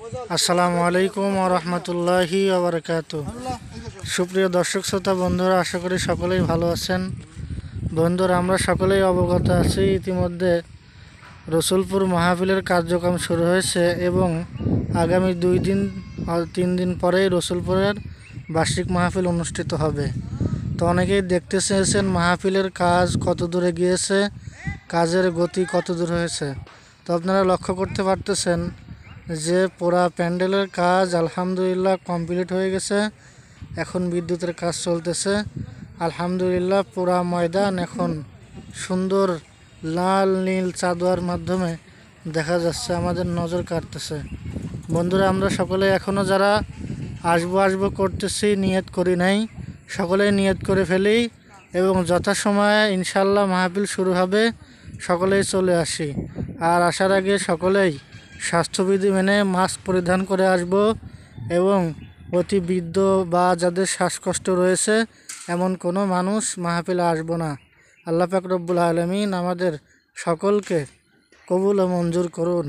আসসালামু আলাইকুম ওয়া রাহমাতুল্লাহি ওয়া বারাকাতুহু। সুপ্রিয় দর্শক শ্রোতা বন্ধুরা, আশা করি সকলেই ভালো আছেন। বন্ধুরা, আমরা সকলেই অবগত আছি, ইতিমধ্যে রসুলপুর মাহফিলের কার্যক্রম শুরু হয়েছে এবং আগামী 3 দিন পরেই রসুলপুরের বার্ষিক মাহফিল অনুষ্ঠিত হবে। তো অনেকেই দেখতে চেয়েছেন মাহফিলের কাজ কত দূরে গিয়েছে, কাজের গতি কত দূর হয়েছে। তো আপনারা লক্ষ্য করতে পারতেছেন যে পুরা প্যান্ডেলের কাজ আলহামদুলিল্লাহ কমপ্লিট হয়ে গেছে। এখন বিদ্যুতের কাজ চলতেছে। আলহামদুলিল্লাহ পুরা ময়দান এখন সুন্দর লাল নীল চাঁদোয়ার মাধ্যমে দেখা যাচ্ছে, আমাদের নজর কাটতেছে। বন্ধুরা, আমরা সকলে এখনও যারা আসবো করতেছি, নিয়ত করি নাই, সকলেই নিয়ত করে ফেলি এবং যথাসময়ে ইনশাল্লাহ মাহফিল শুরু হবে, সকলেই চলে আসি। আর আসার আগে সকলেই স্বাস্থ্যবিধি মেনে মাস্ক পরিধান করে আসব এবং অতি বৃদ্ধ বা যাদের শ্বাসকষ্ট রয়েছে এমন কোনো মানুষ মাহফিলে আসবো না। আল্লাহ পাক রব্বুল আলামিন আমাদের সকলকে কবুল ও মঞ্জুর করুন।